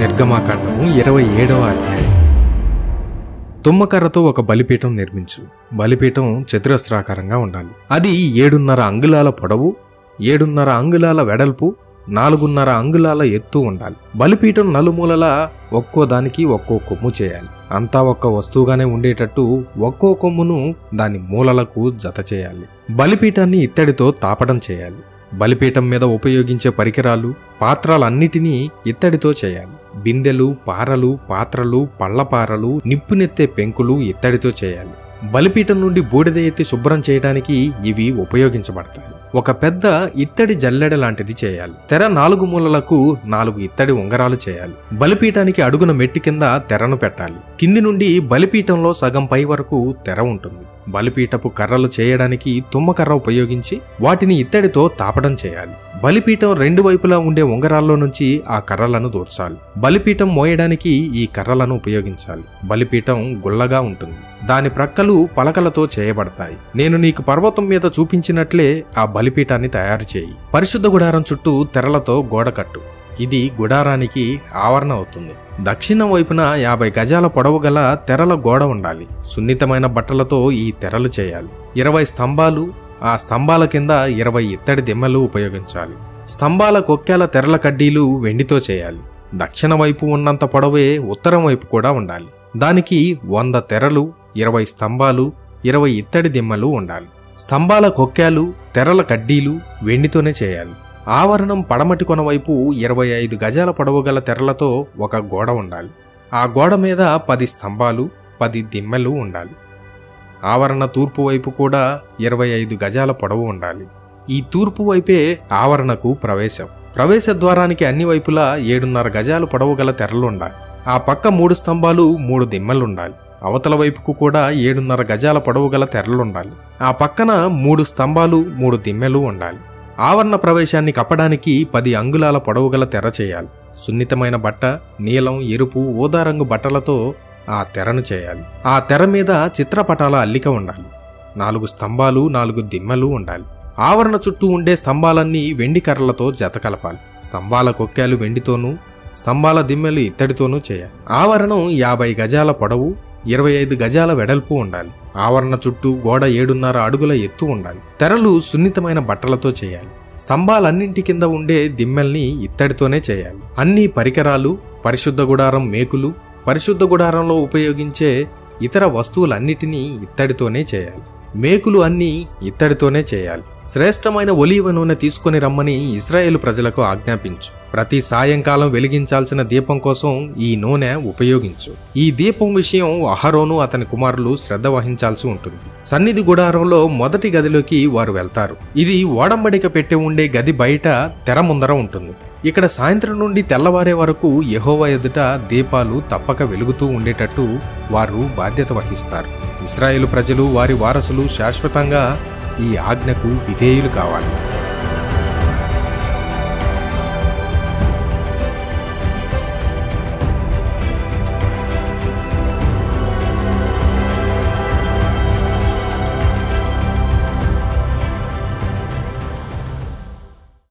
నిర్గమాకాండము 27వ అధ్యాయం. తుమ్మకర్రతో ఒక బలిపీఠం నిర్మించు. బలిపీఠం చతురస్రాకారంగా ఉండాలి. అది 7.5 అంగుళాల పొడవు, 7.5 అంగుళాల వెడల్పు, 4.5 అంగుళాల ఎత్తు ఉండాలి. బలిపీఠం నలుమూలలా ఒక్కో దానికి ఒక్కో కొమ్ము చేయాలి. అంతా ఒక్క వస్తువుగానే ఉండేటట్టు ఒక్కో కొమ్మును దాని మూలలకు జత చేయాలి. బలిపీఠాన్ని ఇత్తడితో తాపడం చేయాలి. బలిపీఠం మీద ఉపయోగించే పరికరాలు, పాత్రలన్నిటినీ ఇత్తడితో చేయాలి. బిందెలు, పారలు, పాత్రలు, పళ్లపారలు, నిప్పునెత్తే పెంకులు ఇత్తడితో చేయాలి. బలిపీఠం నుండి బూడిద ఎత్తి శుభ్రం చేయడానికి ఇవి ఉపయోగించబడతాయి. ఒక పెద్ద ఇత్తడి జల్లెడ లాంటిది చేయాలి. తెర 4 మూలలకు 4 ఇత్తడి ఉంగరాలు చేయాలి. బలిపీఠానికి అడుగున మెట్టి కింద తెరను పెట్టాలి. కింది నుండి బలిపీఠంలో సగం పై వరకు తెర ఉంటుంది. బలిపీఠపు కర్రలు చేయడానికి తుమ్మకర్ర ఉపయోగించి వాటిని ఇత్తడితో తాపడం చేయాలి. బలిపీఠం 2 వైపులా ఉండే ఉంగరాల్లో నుంచి ఆ కర్రలను దూర్చాలి. బలిపీఠం మోయడానికి ఈ కర్రలను ఉపయోగించాలి. బలిపీఠం గుల్లగా ఉంటుంది. దాని ప్రక్కలు పలకలతో చేయబడతాయి. నేను నీకు పర్వతం మీద చూపించినట్లే ఆ బలిపీఠాన్ని తయారు చేయి. పరిశుద్ధ గుడారం చుట్టూ తెరలతో గోడ కట్టు. ఇది గుడారానికి ఆవరణ అవుతుంది. దక్షిణం వైపున 50 గజాల పొడవు గల తెరల గోడ ఉండాలి. సున్నితమైన బట్టలతో ఈ తెరలు చేయాలి. 20 స్తంభాలు, ఆ స్తంభాల కింద 20 ఇత్తడి దిమ్మలు ఉపయోగించాలి. స్తంభాల కొక్కేల తెరల కడ్డీలు వెండితో చేయాలి. దక్షిణ వైపు ఉన్నంత పొడవే ఉత్తరం వైపు కూడా ఉండాలి. దానికి 100 తెరలు, 20 స్తంభాలు, 20 ఇత్తడి దిమ్మలు ఉండాలి. స్తంభాల కొక్కేలు, తెరల కడ్డీలు వెండితోనే చేయాలి. ఆవరణం పడమటి కొన వైపు 25 గజాల పొడవు గల తెరలతో ఒక గోడ ఉండాలి. ఆ గోడ మీద 10 స్తంభాలు, 10 దిమ్మెలు ఉండాలి. ఆవరణ తూర్పు వైపు కూడా 25 గజాల పొడవు ఉండాలి. ఈ తూర్పు వైపే ఆవరణకు ప్రవేశం. ప్రవేశ ద్వారానికి అన్ని వైపులా 7.5 గజాల పొడవు గల తెరలు ఉండాలి. ఆ పక్క 3 స్తంభాలు, 3 దిమ్మలుండాలి. అవతల వైపుకు కూడా 7.5 గజాల పొడవు గల తెరలుండాలి. ఆ పక్కన 3 స్తంభాలు, 3 దిమ్మెలు ఉండాలి. ఆవరణ ప్రవేశాన్ని కప్పడానికి 10 అంగుళాల పొడవు గల తెర చేయాలి. సున్నితమైన బట్ట, నీలం, ఎరుపు, ఊదా రంగు బట్టలతో ఆ తెరను చేయాలి. ఆ తెర మీద చిత్రపటాల అల్లిక ఉండాలి. 4 స్తంభాలు, 4 దిమ్మలు ఉండాలి. ఆవరణ చుట్టూ ఉండే స్తంభాలన్నీ వెండి కర్రలతో జత కలపాలి. స్తంభాల కొక్కేలు వెండితోనూ, స్తంభాల దిమ్మెలు ఇత్తడితోనూ చేయాలి. ఆవరణం 50 గజాల పొడవు, 25 గజాల వెడల్పు ఉండాలి. ఆవరణ చుట్టూ గోడ 7.5 అడుగుల ఎత్తు ఉండాలి. తెరలు సున్నితమైన బట్టలతో చేయాలి. స్తంభాలన్నింటి కింద ఉండే దిమ్మెల్ని ఇత్తడితోనే చేయాలి. అన్ని పరికరాలు, పరిశుద్ధ గుడారం మేకులు, పరిశుద్ధ గుడారంలో ఉపయోగించే ఇతర వస్తువులన్నిటినీ ఇత్తడితోనే చేయాలి. మేకులు అన్నీ ఇత్తడితోనే చేయాలి. శ్రేష్టమైన ఒలీవ నూనె తీసుకుని రమ్మని ఇశ్రాయేలు ప్రజలకు ఆజ్ఞాపించు. ప్రతి సాయంకాలం వెలిగించాల్సిన దీపం కోసం ఈ నూనె ఉపయోగించు. ఈ దీపం విషయం అహరోను అతని కుమారులు శ్రద్ధ వహించాల్సి ఉంటుంది. సన్నిధి గుడారంలో మొదటి గదిలోకి వారు వెళ్తారు. ఇది ఓడంబడిక పెట్టి ఉండే గది బయట తెర ముందర ఉంటుంది. ఇక్కడ సాయంత్రం నుండి తెల్లవారే వరకు యెహోవా ఎదుట దీపాలు తప్పక వెలుగుతూ ఉండేటట్టు వారు బాధ్యత వహిస్తారు. ఇశ్రాయేలు ప్రజలు, వారి వారసులు శాశ్వతంగా ఈ ఆజ్ఞకు విధేయులు కావాలి.